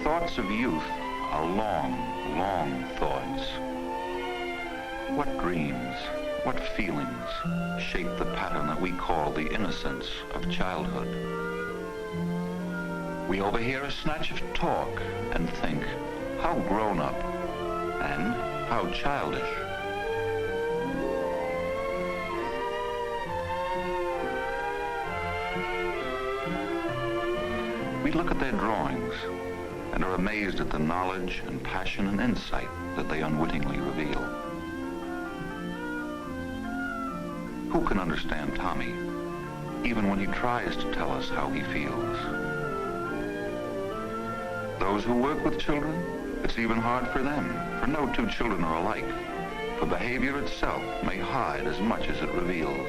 Thoughts of youth are long, long thoughts. What dreams, what feelings shape the pattern that we call the innocence of childhood? We overhear a snatch of talk and think, how grown up and how childish. We look at their drawings and are amazed at the knowledge and passion and insight that they unwittingly reveal. Who can understand Tommy, even when he tries to tell us how he feels? Those who work with children, it's even hard for them, for no two children are alike, for behavior itself may hide as much as it reveals.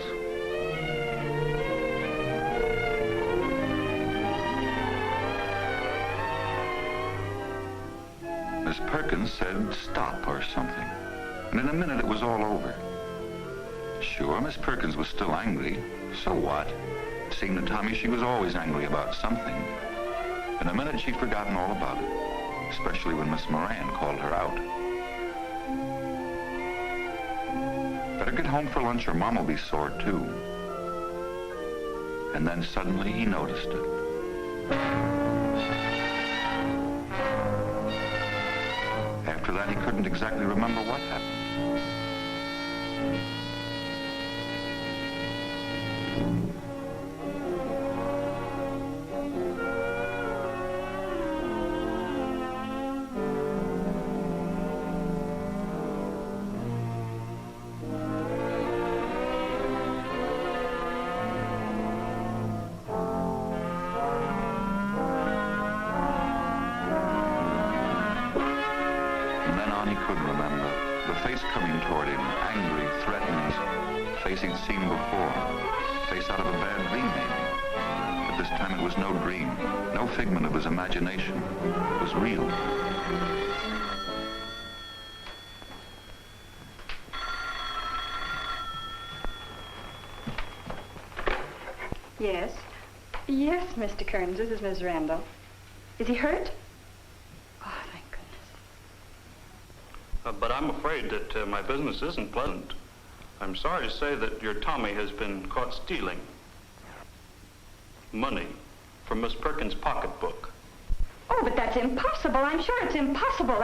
Miss Perkins said stop or something, and in a minute it was all over. Sure, Miss Perkins was still angry. So what? It seemed to Tommy she was always angry about something. In a minute she'd forgotten all about it, especially when Miss Moran called her out. Better get home for lunch or Mom will be sore too. And then suddenly he noticed it. After that, he couldn't exactly remember what happened. He couldn't remember. The face coming toward him, angry, threatening, face he'd seen before. Face out of a bad dream, maybe. But this time it was no dream, no figment of his imagination. It was real. Yes. Yes, Mr. Kearns, this is Miss Randall. Is he hurt? But I'm afraid that my business isn't pleasant. I'm sorry to say that your Tommy has been caught stealing money from Miss Perkins' pocketbook. Oh, but that's impossible. I'm sure it's impossible.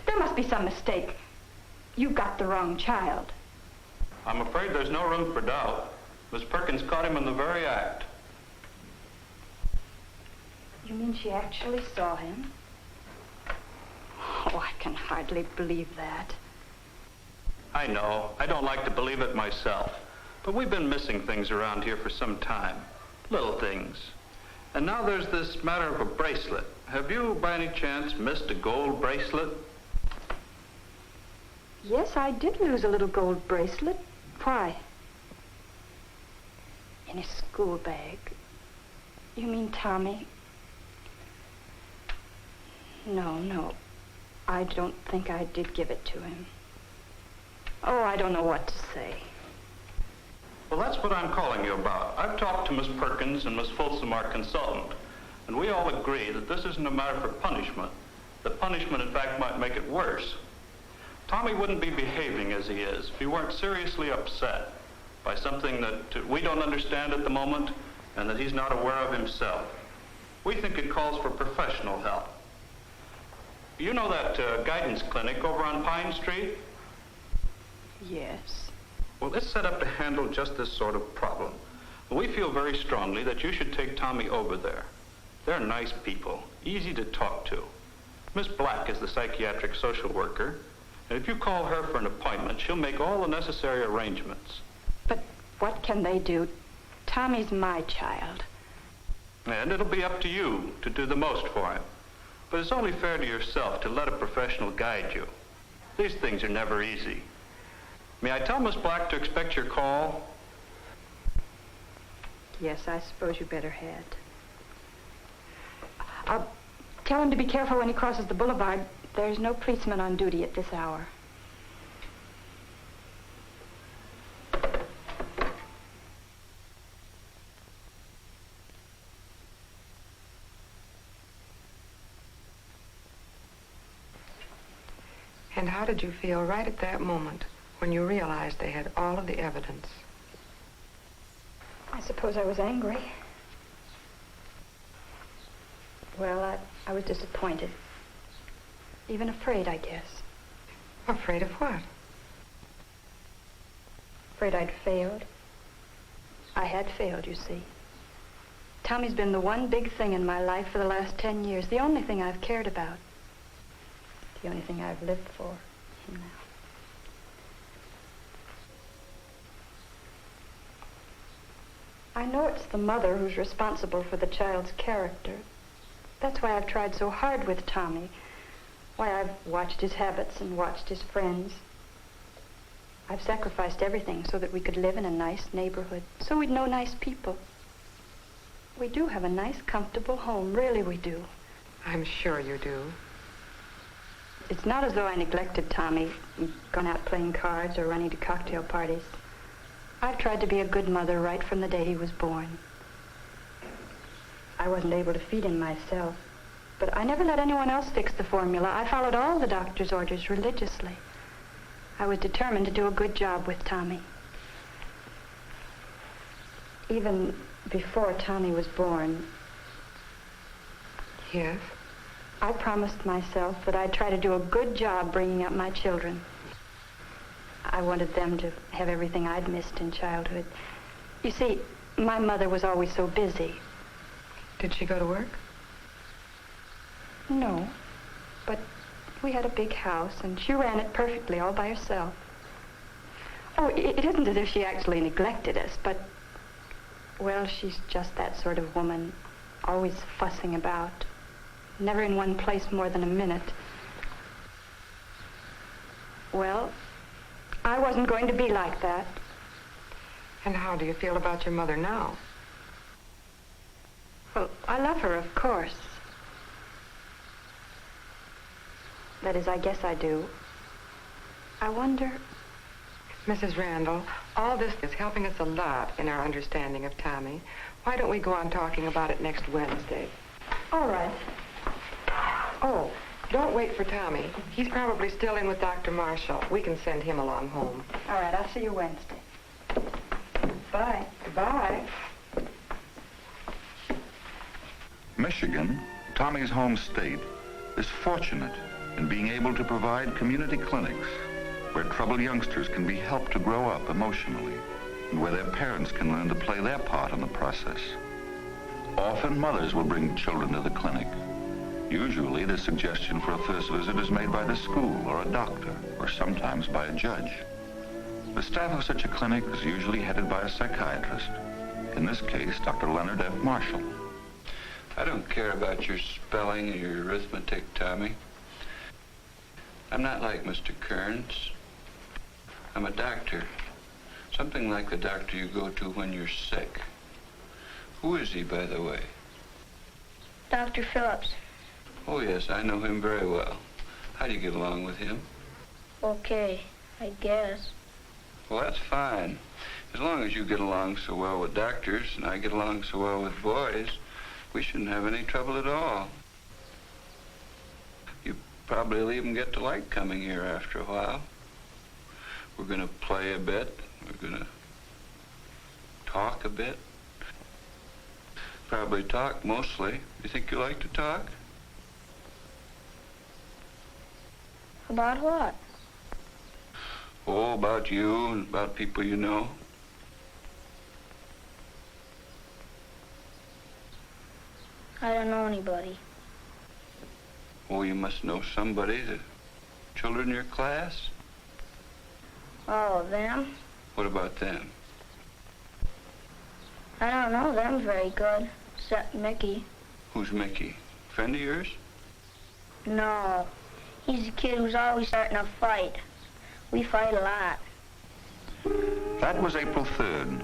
There must be some mistake. You've got the wrong child. I'm afraid there's no room for doubt. Miss Perkins caught him in the very act. You mean she actually saw him? Oh, I can hardly believe that. I know. I don't like to believe it myself. But we've been missing things around here for some time. Little things. And now there's this matter of a bracelet. Have you, by any chance, missed a gold bracelet? Yes, I did lose a little gold bracelet. Why? In his school bag. You mean Tommy? No. I don't think I did give it to him. Oh, I don't know what to say. Well, that's what I'm calling you about. I've talked to Miss Perkins and Miss Folsom, our consultant, and we all agree that this isn't a matter for punishment. The punishment, in fact, might make it worse. Tommy wouldn't be behaving as he is if he weren't seriously upset by something that we don't understand at the moment and that he's not aware of himself. We think it calls for professional help. You know that guidance clinic over on Pine Street? Yes. Well, it's set up to handle just this sort of problem. We feel very strongly that you should take Tommy over there. They're nice people, easy to talk to. Miss Black is the psychiatric social worker, and if you call her for an appointment, she'll make all the necessary arrangements. But what can they do? Tommy's my child. And it'll be up to you to do the most for him. But it's only fair to yourself to let a professional guide you. These things are never easy. May I tell Miss Black to expect your call? Yes, I suppose you better had. I'll tell him to be careful when he crosses the boulevard. There's no policeman on duty at this hour. And how did you feel right at that moment when you realized they had all of the evidence? I suppose I was angry. Well, I was disappointed. Even afraid, I guess. Afraid of what? Afraid I'd failed. I had failed, you see. Tommy's been the one big thing in my life for the last 10 years, the only thing I've cared about. The only thing I've lived for now. I know it's the mother who's responsible for the child's character. That's why I've tried so hard with Tommy. Why I've watched his habits and watched his friends. I've sacrificed everything so that we could live in a nice neighborhood, so we'd know nice people. We do have a nice, comfortable home, really we do. I'm sure you do. It's not as though I neglected Tommy, gone out playing cards or running to cocktail parties. I've tried to be a good mother right from the day he was born. I wasn't able to feed him myself, but I never let anyone else fix the formula. I followed all the doctor's orders religiously. I was determined to do a good job with Tommy. Even before Tommy was born, Yes? I promised myself that I'd try to do a good job bringing up my children. I wanted them to have everything I'd missed in childhood. You see, my mother was always so busy. Did she go to work? No, but we had a big house, and she ran it perfectly all by herself. Oh, it isn't as if she actually neglected us, but, well, she's just that sort of woman, always fussing about, never in one place more than a minute. Well, I wasn't going to be like that. And how do you feel about your mother now? Well, I love her, of course. That is, I guess I do. I wonder... Mrs. Randall, all this is helping us a lot in our understanding of Tommy. Why don't we go on talking about it next Wednesday? All right. Oh, don't wait for Tommy. He's probably still in with Dr. Marshall. We can send him along home. All right, I'll see you Wednesday. Bye. Bye. Michigan, Tommy's home state, is fortunate in being able to provide community clinics where troubled youngsters can be helped to grow up emotionally and where their parents can learn to play their part in the process. Often mothers will bring children to the clinic. Usually the suggestion for a first visit is made by the school or a doctor or sometimes by a judge. The staff of such a clinic is usually headed by a psychiatrist. In this case, Dr. Leonard F. Marshall. I don't care about your spelling or your arithmetic, Tommy. I'm not like Mr. Kearns. I'm a doctor. Something like the doctor you go to when you're sick. Who is he, by the way? Dr. Phillips. Oh, yes, I know him very well. How do you get along with him? Okay, I guess. Well, that's fine. As long as you get along so well with doctors and I get along so well with boys, we shouldn't have any trouble at all. You probably will even get to like coming here after a while. We're going to play a bit. We're going to talk a bit. Probably talk mostly. You think you like to talk? About what? Oh, about you and about people you know. I don't know anybody. Oh, you must know somebody. The children in your class? Oh, them? What about them? I don't know them very good, except Mickey. Who's Mickey? Friend of yours? No, he's a kid who's always starting a fight. We fight a lot. That was April 3rd.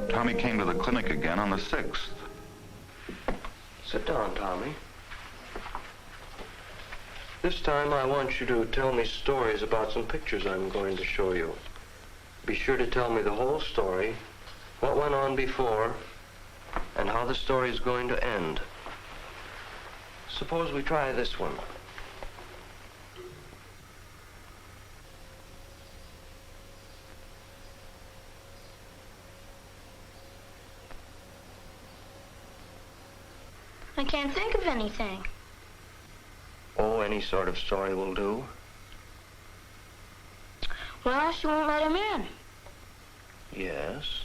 Tommy came to the clinic again on the 6th. Sit down, Tommy. This time I want you to tell me stories about some pictures I'm going to show you. Be sure to tell me the whole story, what went on before, and how the story is going to end. Suppose we try this one. I can't think of anything. Oh, any sort of story will do. Well, she won't let him in. Yes.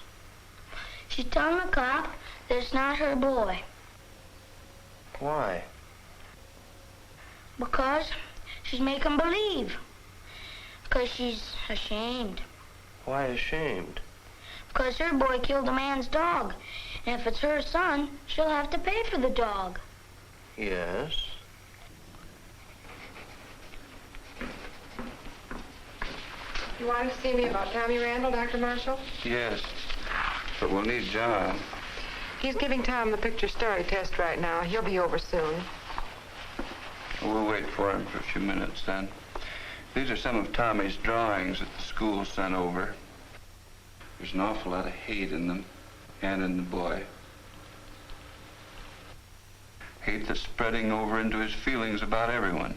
She's telling the cop that it's not her boy. Why? Because she's making believe. Because she's ashamed. Why ashamed? Because her boy killed a man's dog. And if it's her son, she'll have to pay for the dog. Yes. You want to see me about Tommy Randall, Dr. Marshall? Yes, but we'll need John. He's giving Tom the picture story test right now. He'll be over soon. We'll wait for him for a few minutes then. These are some of Tommy's drawings that the school sent over. There's an awful lot of hate in them, and in the boy. Hate that's spreading over into his feelings about everyone.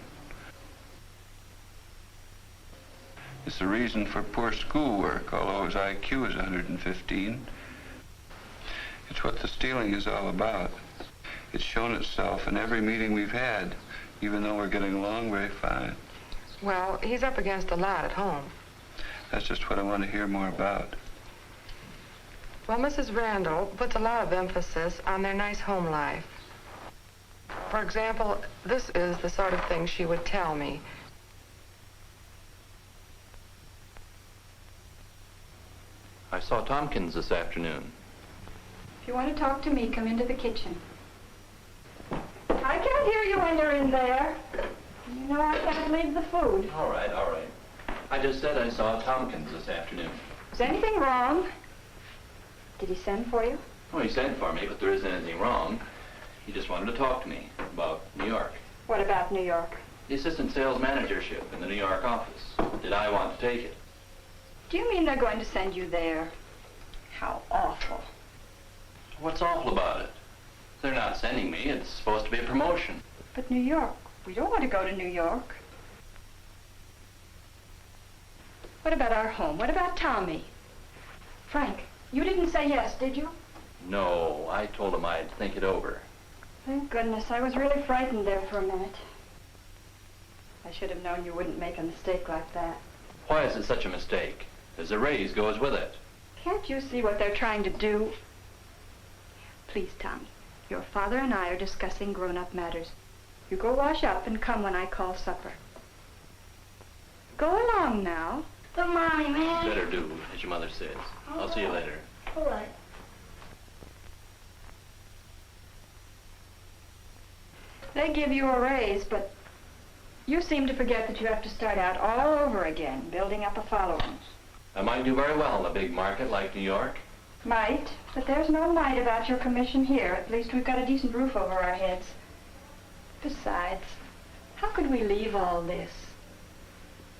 It's the reason for poor schoolwork, although his IQ is 115. It's what the stealing is all about. It's shown itself in every meeting we've had, even though we're getting along very fine. Well, he's up against a lot at home. That's just what I want to hear more about. Well, Mrs. Randall puts a lot of emphasis on their nice home life. For example, this is the sort of thing she would tell me. I saw Tompkins this afternoon. If you want to talk to me, come into the kitchen. I can't hear you when you're in there. You know I can't leave the food. All right, all right. I just said I saw Tompkins this afternoon. Is anything wrong? Did he send for you? Well, he sent for me, but there isn't anything wrong. He just wanted to talk to me about New York. What about New York? The assistant sales managership in the New York office. Did I want to take it? Do you mean they're going to send you there? How awful. What's awful about it? They're not sending me. It's supposed to be a promotion. But New York, we don't want to go to New York. What about our home? What about Tommy? Frank, you didn't say yes, did you? No, I told him I'd think it over. Thank goodness, I was really frightened there for a minute. I should have known you wouldn't make a mistake like that. Why is it such a mistake? There's a raise goes with it. Can't you see what they're trying to do? Please, Tommy, your father and I are discussing grown-up matters. You go wash up and come when I call supper. Go along now. But, Mommy, man. Better do, as your mother says. I'll see you later. All right. They give you a raise, but you seem to forget that you have to start out all over again, building up a following. I might do very well in a big market like New York. Might, but there's no might about your commission here. At least we've got a decent roof over our heads. Besides, how could we leave all this?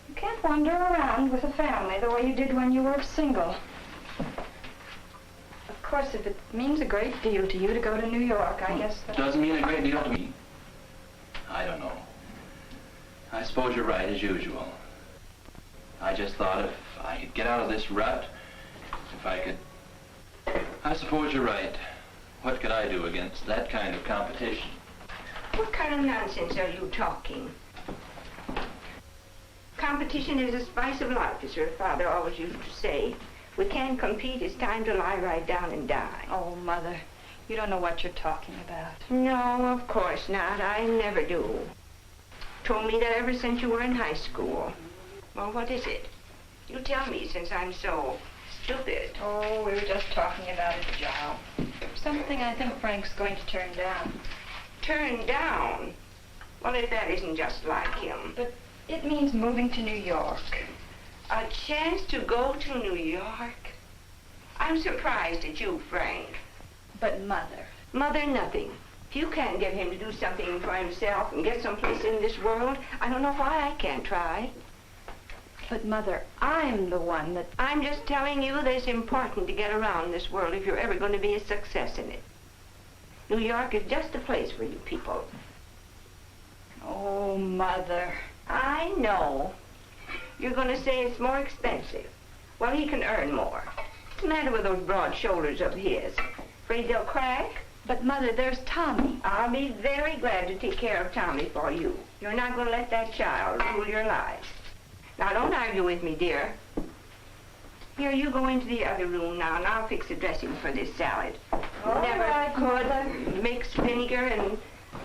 You can't wander around with a family the way you did when you were single. Of course, if it means a great deal to you to go to New York, I guess that... It doesn't mean a great deal to me. I don't know. I suppose you're right, as usual. I just thought if I could get out of this rut, if I could... I suppose you're right. What could I do against that kind of competition? What kind of nonsense are you talking? Competition is the spice of life, as your father always used to say. We can't compete. It's time to lie right down and die. Oh, Mother, you don't know what you're talking about. No, of course not. I never do. Told me that ever since you were in high school. Well, what is it? You tell me, since I'm so stupid. Oh, we were just talking about a job. Something I think Frank's going to turn down. Turn down? Well, if that isn't just like him. But it means moving to New York. A chance to go to New York? I'm surprised at you, Frank. But Mother. Mother, nothing. If you can't get him to do something for himself and get someplace in this world, I don't know why I can't try. But Mother, I'm the one that... I'm just telling you that it's important to get around this world if you're ever going to be a success in it. New York is just the place for you people. Oh, Mother. I know. You're going to say it's more expensive. Well, he can earn more. What's the matter with those broad shoulders of his? Afraid they'll crack? But Mother, there's Tommy. I'll be very glad to take care of Tommy for you. You're not going to let that child rule your lives. Now, don't argue with me, dear. Here, you go into the other room now, and I'll fix the dressing for this salad. All Never right, could Mother. mix vinegar and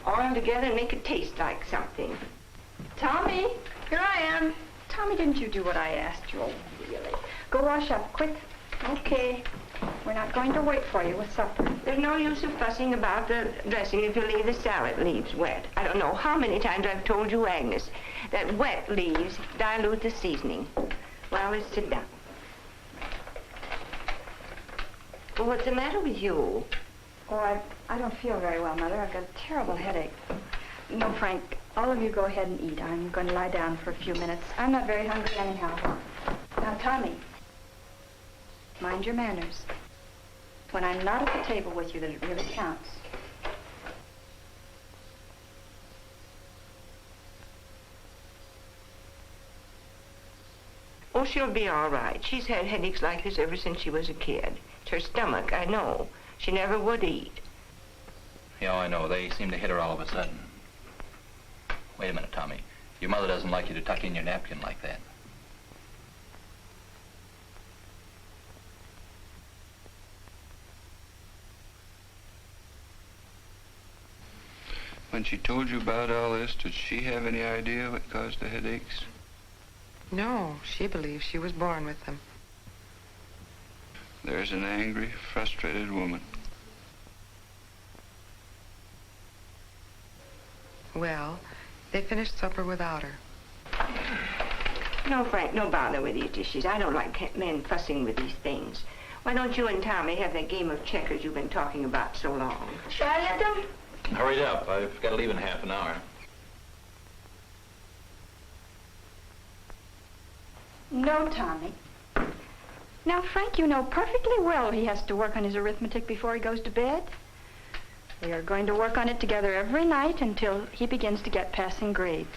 oil together and make it taste like something. Tommy, here I am. Tommy, didn't you do what I asked you? Oh, really? Go wash up, quick. Okay. We're not going to wait for you with supper. There's no use of fussing about the dressing if you leave the salad leaves wet. I don't know how many times I've told you, Agnes, that wet leaves dilute the seasoning. Well, let's sit down. Well, what's the matter with you? Oh, I don't feel very well, Mother. I've got a terrible headache. No, Frank, all of you go ahead and eat. I'm going to lie down for a few minutes. I'm not very hungry anyhow. Now, Tommy, mind your manners. When I'm not at the table with you, that it really counts. Oh, she'll be all right. She's had headaches like this ever since she was a kid. It's her stomach, I know. She never would eat. Yeah, I know. They seem to hit her all of a sudden. Wait a minute, Tommy. Your mother doesn't like you to tuck in your napkin like that. When she told you about all this, did she have any idea what caused the headaches? No, she believes she was born with them. There's an angry, frustrated woman. Well, they finished supper without her. No, Frank, no bother with these dishes. I don't like men fussing with these things. Why don't you and Tommy have that game of checkers you've been talking about so long? Shall I let them? Hurry up. I've got to leave in half an hour. No, Tommy. Now, Frank, you know perfectly well he has to work on his arithmetic before he goes to bed. We are going to work on it together every night until he begins to get passing grades.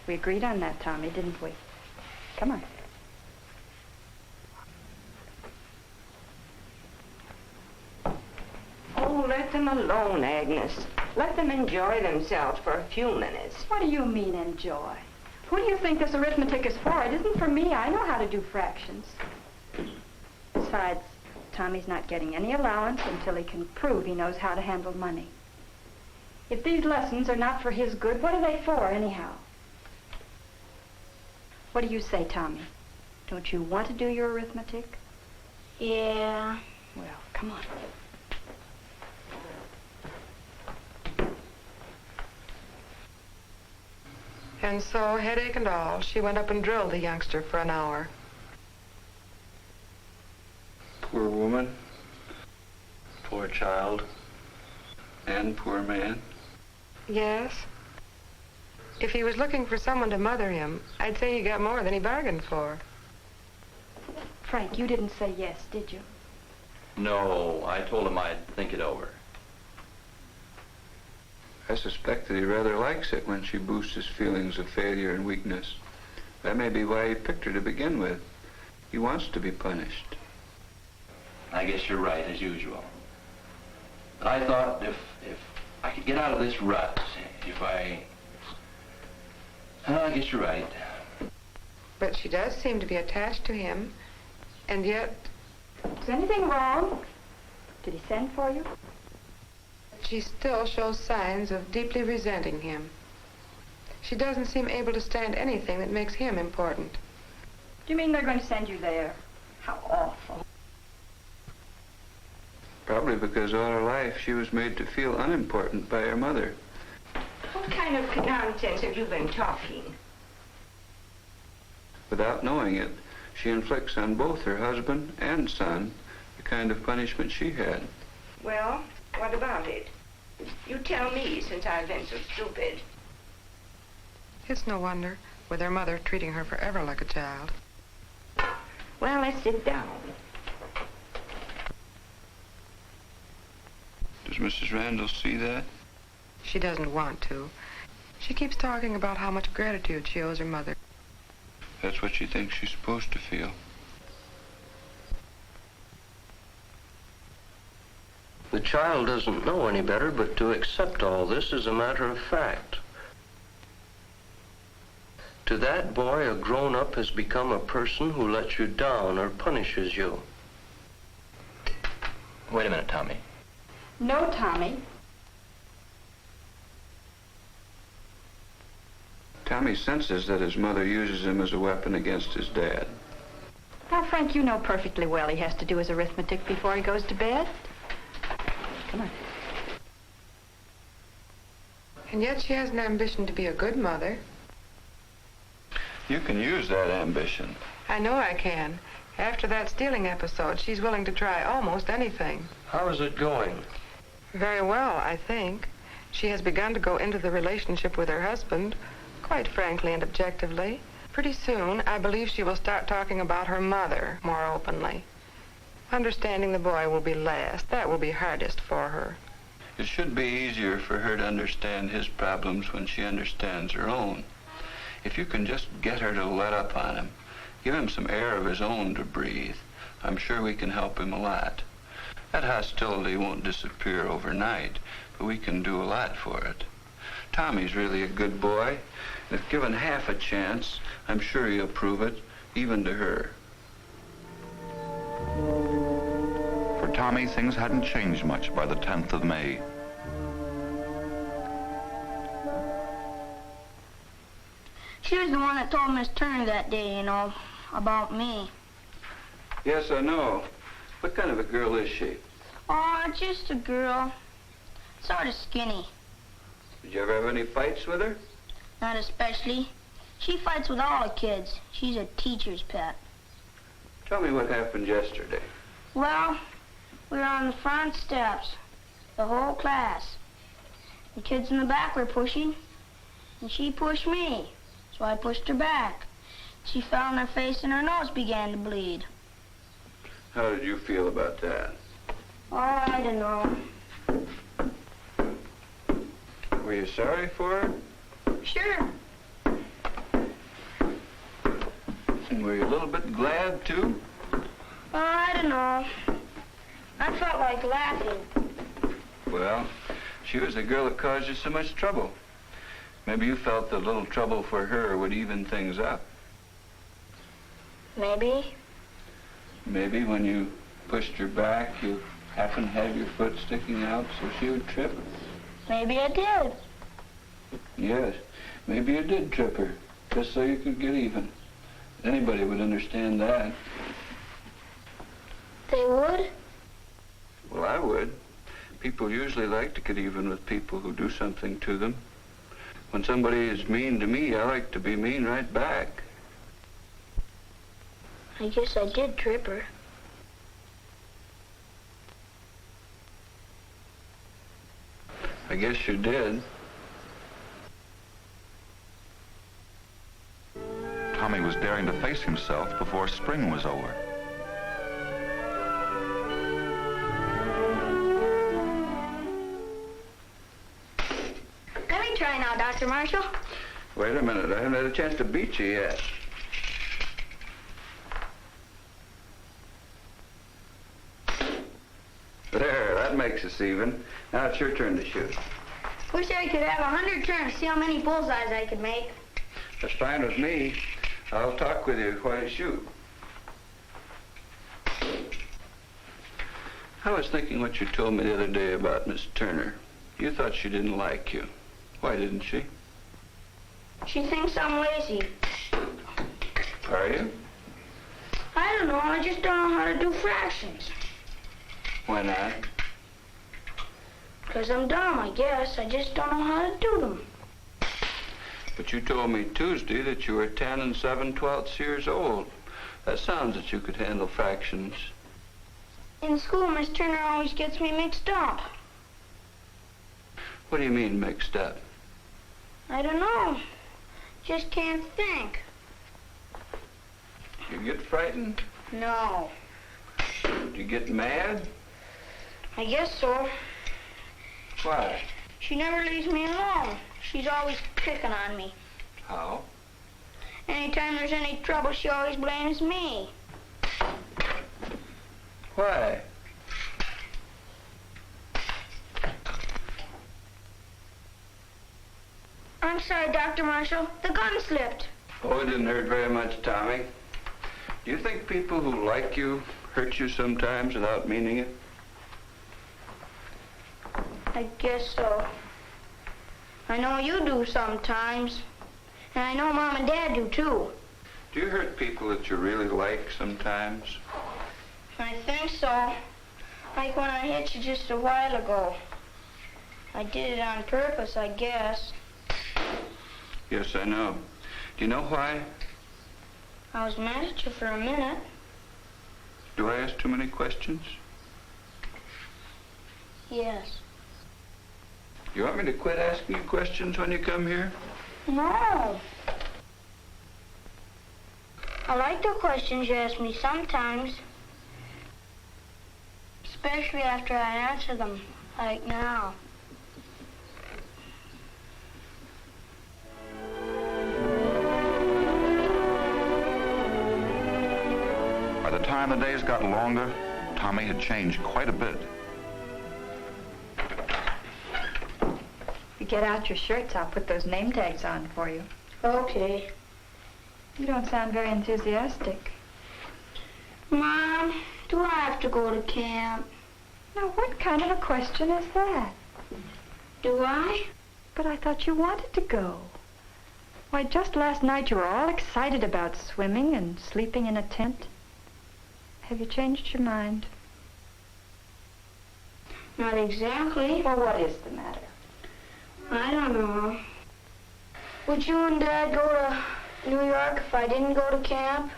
We agreed on that, Tommy, didn't we? Come on. Oh, let them alone, Agnes. Let them enjoy themselves for a few minutes. What do you mean, enjoy? Who do you think this arithmetic is for? It isn't for me. I know how to do fractions. Besides, Tommy's not getting any allowance until he can prove he knows how to handle money. If these lessons are not for his good, what are they for, anyhow? What do you say, Tommy? Don't you want to do your arithmetic? Yeah. Well, come on. And so, headache and all, she went up and drilled the youngster for an hour. Poor woman. Poor child. And poor man. Yes. If he was looking for someone to mother him, I'd say he got more than he bargained for. Frank, you didn't say yes, did you? No, I told him I'd think it over. I suspect that he rather likes it when she boosts his feelings of failure and weakness. That may be why he picked her to begin with. He wants to be punished. I guess you're right, as usual. But I thought if I could get out of this rut if I... I guess you're right. But she does seem to be attached to him, and yet... Is anything wrong? Did he send for you? she still shows signs of deeply resenting him. She doesn't seem able to stand anything that makes him important. Do you mean they're going to send you there? How awful. Probably because all her life she was made to feel unimportant by her mother. What kind of nonsense have you been talking? Without knowing it, she inflicts on both her husband and son the kind of punishment she had. Well, what about it? You tell me, since I've been so stupid. It's no wonder, with her mother treating her forever like a child. Well, let's sit down. Does Mrs. Randall see that? She doesn't want to. She keeps talking about how much gratitude she owes her mother. That's what she thinks she's supposed to feel. The child doesn't know any better, but to accept all this is a matter of fact. To that boy, a grown-up has become a person who lets you down or punishes you. Wait a minute, Tommy. No, Tommy. Tommy senses that his mother uses him as a weapon against his dad. Now, Frank, you know perfectly well he has to do his arithmetic before he goes to bed. Come on. And yet she has an ambition to be a good mother. You can use that ambition. I know I can. After that stealing episode, she's willing to try almost anything. How is it going? Very well, I think. She has begun to go into the relationship with her husband, quite frankly and objectively. Pretty soon, I believe she will start talking about her mother more openly. Understanding the boy will be last. That will be hardest for her. It should be easier for her to understand his problems when she understands her own. If you can just get her to let up on him, give him some air of his own to breathe, I'm sure we can help him a lot. That hostility won't disappear overnight, but we can do a lot for it. Tommy's really a good boy, and if given half a chance, I'm sure he'll prove it, even to her. For Tommy, things hadn't changed much by the 10th of May. She was the one that told Miss Turner that day, you know, about me. Yes, I know. What kind of a girl is she? Oh, just a girl. Sort of skinny. Did you ever have any fights with her? Not especially. She fights with all the kids. She's a teacher's pet. Tell me what happened yesterday. Well, we were on the front steps, the whole class. The kids in the back were pushing, and she pushed me. So I pushed her back. She fell on her face and her nose began to bleed. How did you feel about that? Oh, I don't know. Were you sorry for her? Sure. And were you a little bit glad, too? Oh, I don't know. I felt like laughing. Well, she was the girl that caused you so much trouble. Maybe you felt that a little trouble for her would even things up. Maybe. Maybe when you pushed her back, you happened to have your foot sticking out so she would trip. Maybe I did. Yes, maybe you did trip her, just so you could get even. Anybody would understand that. They would? Well, I would. People usually like to get even with people who do something to them. When somebody is mean to me, I like to be mean right back. I guess I did trip her. I guess you did. Tommy was daring to face himself before spring was over. Let me try now, Dr. Marshall. Wait a minute, I haven't had a chance to beat you yet. There, that makes us even. Now it's your turn to shoot. Wish I could have 100 turns, see how many bullseyes I could make. That's fine with me. I'll talk with you while you shoot. I was thinking what you told me the other day about Miss Turner. You thought she didn't like you. Why didn't she? She thinks I'm lazy. Are you? I don't know, I just don't know how to do fractions. Why not? Because I'm dumb, I guess. I just don't know how to do them. But you told me Tuesday that you were 10 7/12 years old. That sounds that you could handle fractions. In school, Miss Turner always gets me mixed up. What do you mean mixed up? I don't know. Just can't think. You get frightened? No. Do you get mad? I guess so. Why? She never leaves me alone. She's always picking on me. How? Anytime there's any trouble, she always blames me. Why? I'm sorry, Dr. Marshall. The gun slipped. Oh, it didn't hurt very much, Tommy. Do you think people who like you hurt you sometimes without meaning it? I guess so. I know you do sometimes. And I know Mom and Dad do, too. Do you hurt people that you really like sometimes? I think so. Like when I hit you just a while ago. I did it on purpose, I guess. Yes, I know. Do you know why? I was mad at you for a minute. Do I ask too many questions? Yes. You want me to quit asking you questions when you come here? No. I like the questions you ask me sometimes. Especially after I answer them, like now. By the time the days got longer, Tommy had changed quite a bit. If you get out your shirts, I'll put those name tags on for you. Okay. You don't sound very enthusiastic. Mom, do I have to go to camp? Now, what kind of a question is that? Do I? But I thought you wanted to go. Why, just last night you were all excited about swimming and sleeping in a tent. Have you changed your mind? Not exactly. Well, what is the matter? I don't know. Would you and Dad go to New York if I didn't go to camp?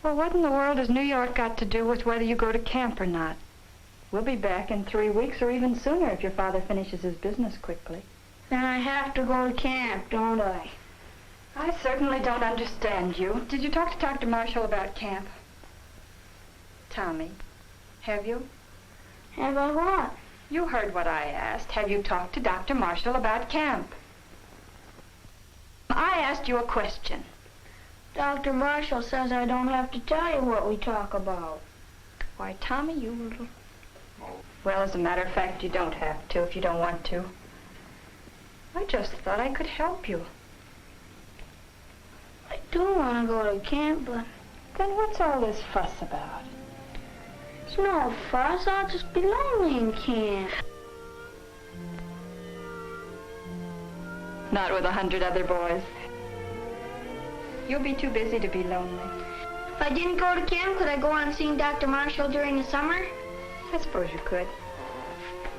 Well, what in the world has New York got to do with whether you go to camp or not? We'll be back in 3 weeks or even sooner if your father finishes his business quickly. Then I have to go to camp, don't I? I certainly don't understand you. Did you talk to Dr. Marshall about camp? Tommy, have you? Have I what? You heard what I asked. Have you talked to Dr. Marshall about camp? I asked you a question. Dr. Marshall says I don't have to tell you what we talk about. Why, Tommy, you little... Well, as a matter of fact, you don't have to if you don't want to. I just thought I could help you. I do want to go to camp, but... Then what's all this fuss about? It's no fuss. I'll just be lonely in camp. Not with 100 other boys. You'll be too busy to be lonely. If I didn't go to camp, could I go on seeing Dr. Marshall during the summer? I suppose you could.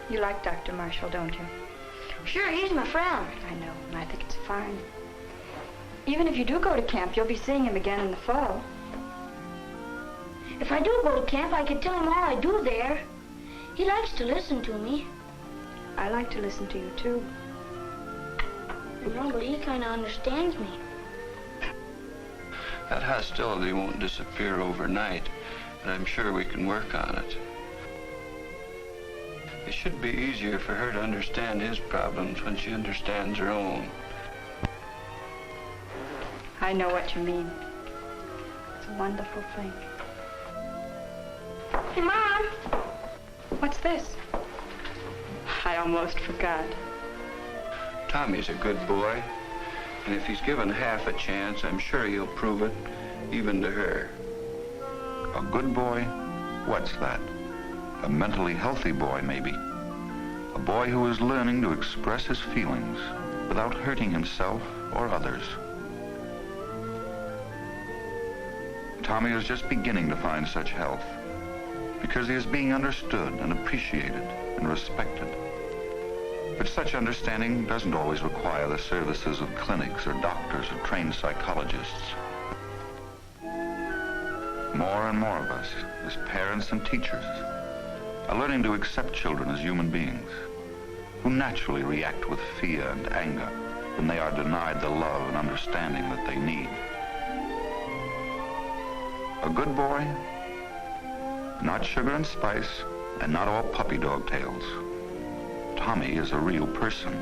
You like Dr. Marshall, don't you? Sure, he's my friend. I know, and I think it's fine. Even if you do go to camp, you'll be seeing him again in the fall. If I do go to camp, I could tell him all I do there. He likes to listen to me. I like to listen to you, too. No, but he kind of understands me. That hostility won't disappear overnight, but I'm sure we can work on it. It should be easier for her to understand his problems when she understands her own. I know what you mean. It's a wonderful thing. Hey, Mom! What's this? I almost forgot. Tommy's a good boy, and if he's given half a chance, I'm sure he'll prove it, even to her. A good boy? What's that? A mentally healthy boy, maybe. A boy who is learning to express his feelings without hurting himself or others. Tommy is just beginning to find such health because he is being understood and appreciated and respected. But such understanding doesn't always require the services of clinics or doctors or trained psychologists. More and more of us, as parents and teachers, are learning to accept children as human beings who naturally react with fear and anger when they are denied the love and understanding that they need. A good boy? Not sugar and spice, and not all puppy dog tails. Tommy is a real person.